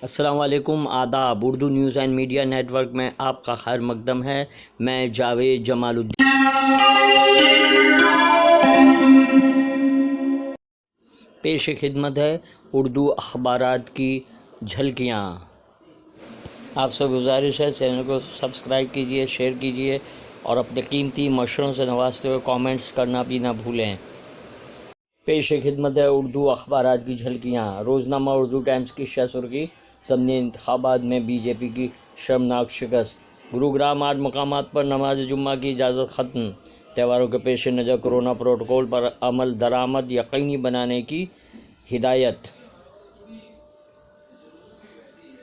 السلام علیکم، آداب۔ Urdu news and media network میں آپ کا خیر مقدم ہے۔ میں جاوید جمال الدین۔ پیش خدمت ہے اردو اخبارات کی جھلکیاں۔ آپ سے گزارش ہے چینل کو سبسکرائب کیجیے، شیئر کیجیے اور اپنے قیمتی مشوروں سے نوازتے ہوئے کامنٹس کرنا بھی نہ بھولیں۔ پیش خدمت ہے اردو اخبارات کی جھلکیاں۔ روزنامہ اردو ٹائمز کی شہ سرخی: ضمنی انتخابات میں بی جے پی کی شرمناک شکست۔ گروگرام 8 مقامات پر نماز جمعہ کی اجازت ختم۔ تہواروں کے پیش نظر کورونا پروٹوکول پر عمل درآمد یقینی بنانے کی ہدایت۔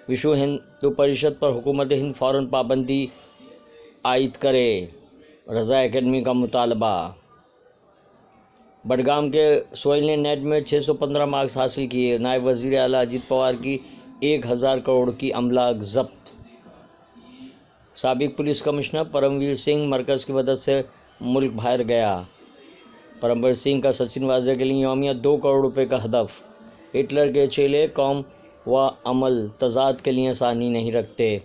وشو ہندو پریشد پر حکومت ہند فوراً پابندی عائد کرے، رضا اکیڈمی کا مطالبہ۔ بڈگام کے سہیل نے نیٹ میں 615 مارکس حاصل کیے۔ نائب وزیر اعلیٰ اجیت پوار کی 1000 کروڑ کی املاک ضبط۔ سابق پولیس کمشنر پرمویر سنگھ مرکز کی مدد سے ملک باہر گیا۔ پرمویر سنگھ کا سچن واجے کے لیے یومیہ 2 کروڑ روپے کا ہدف۔ ہٹلر کے چیلے قوم و عمل تضاد کے لیے ثانی نہیں رکھتے۔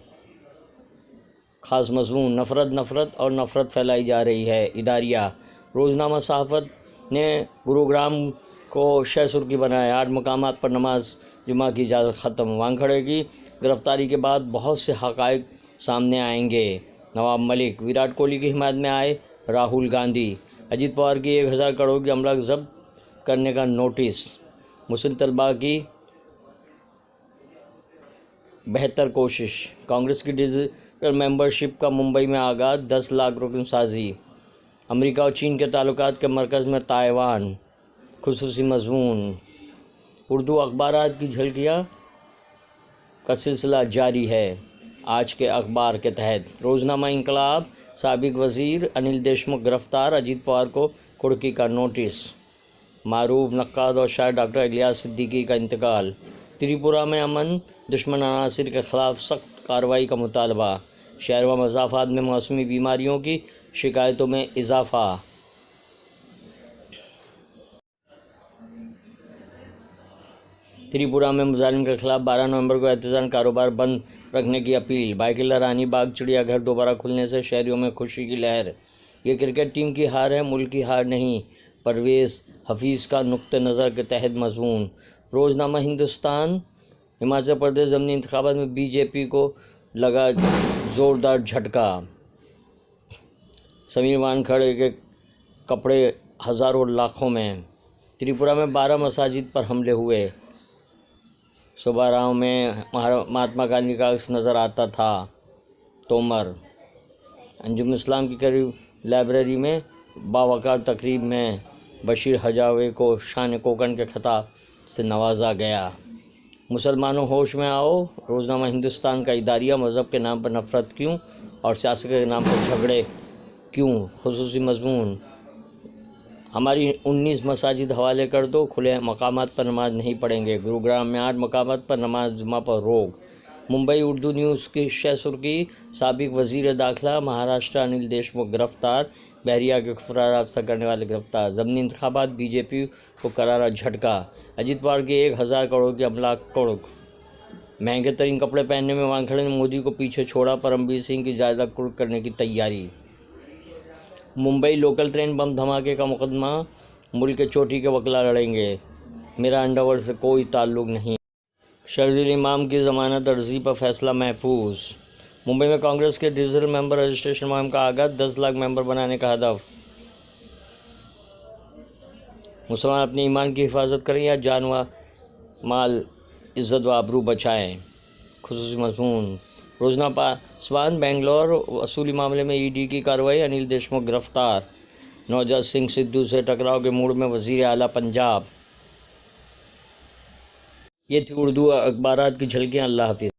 خاص مضمون: نفرت اور نفرت پھیلائی جا رہی ہے۔ اداریہ: روزنامہ صحافت نے گروگرام کو شہ سرخی بنایا۔ 8 مقامات پر نماز جمعہ کی اجازت ختم۔ وانکھڑے کی گرفتاری کے بعد بہت سے حقائق سامنے آئیں گے۔ نواب ملک: وراٹ کوہلی کی حمایت میں آئے راہل گاندھی۔ اجیت پوار کی 1000 کروڑ کی املاک ضبط کرنے کا نوٹس۔ مسلم طلباء کی بہتر کوشش۔ کانگریس کی ڈیجیٹل ممبرشپ کا ممبئی میں آغاز، 10 لاکھ رکن سازی۔ امریکہ اور چین کے تعلقات کے مرکز میں تائیوان۔ خصوصی مضمون: اردو اخبارات کی جھلکیاں کا سلسلہ جاری ہے۔ آج کے اخبار کے تحت روزنامہ انقلاب: سابق وزیر انل دیشمکھ گرفتار، اجیت پوار کو کڑکی کا نوٹس۔ معروف نقاد اور شاعر ڈاکٹر الیاس صدیقی کا انتقال۔ تریپورہ میں امن دشمن عناصر کے خلاف سخت کارروائی کا مطالبہ۔ شہر و مضافات میں موسمی بیماریوں کی شکایتوں میں اضافہ۔ تریپورہ میں مظالم کے خلاف 12 نومبر کو احتجاج، کاروبار بند رکھنے کی اپیل۔ بائیکلہ رانی باغ چڑیا گھر دوبارہ کھلنے سے شہریوں میں خوشی کی لہر۔ یہ کرکٹ ٹیم کی ہار ہے، ملک کی ہار نہیں: پرویز حفیظ کا نقطہ نظر کے تحت مضمون۔ روزنامہ ہندوستان: ہماچل پردیش ضمنی انتخابات میں بی جے پی کو لگا زوردار جھٹکا۔ سمیر وانکھڑے کے کپڑے ہزاروں لاکھوں میں۔ تریپورہ میں 12 مساجد پر حملے ہوئے۔ صوبہ میں مہاتما گاندھی کا عکس نظر آتا تھا۔ تومر: انجمن اسلام کی قریب لائبریری میں باوقار تقریب میں بشیر ہجاوے کو شان کوکن کے خطاب سے نوازا گیا۔ مسلمانوں ہوش میں آؤ: روزنامہ ہندوستان کا اداریہ: مذہب کے نام پر نفرت کیوں اور سیاست کے نام پر جھگڑے کیوں؟ خصوصی مضمون: ہماری 19 مساجد حوالے کر دو، کھلے مقامات پر نماز نہیں پڑھیں گے۔ گروگرام میں 8 مقامات پر نماز جمعہ پر روک۔ ممبئی اردو نیوز کی شہ سرخی: سابق وزیر داخلہ مہاراشٹر انل دیشمکھ گرفتار، بحریہ کے خفیہ رابطہ کرنے والے گرفتار۔ ضمنی انتخابات: بی جے پی کو کرارا جھٹکا، اجیت پوار کی 1000 کروڑ کی املاک قرق۔ مہنگے ترین کپڑے پہننے میں وانکھڑے نے مودی کو پیچھے چھوڑا، پرمویر سنگھ کی جائیداد قرق کرنے کی تیاری۔ ممبئی لوکل ٹرین بم دھماکے کا مقدمہ: ملک کے چوٹی کے وکلا لڑیں گے، میرا انڈر ورلڈ سے کوئی تعلق نہیں۔ شرجیل امام کی ضمانت عرضی پر فیصلہ محفوظ۔ ممبئی میں کانگریس کے ڈیجیٹل ممبر رجسٹریشن مہم کا آغاز، 10 لاکھ ممبر بنانے کا ہدف۔ مسلمان اپنے ایمان کی حفاظت کریں یا جان و مال، عزت و آبرو بچائیں۔ خصوصی مضمون: روزنامہ پاسوان: بنگلور وصولی معاملے میں ای ڈی کی کارروائی، انل دیشمکھ گرفتار۔ نوجوت سنگھ سدھو سے ٹکراؤ کے موڈ میں وزیر اعلیٰ پنجاب۔ یہ تھی اردو اخبارات کی جھلکیاں۔ اللہ حافظ۔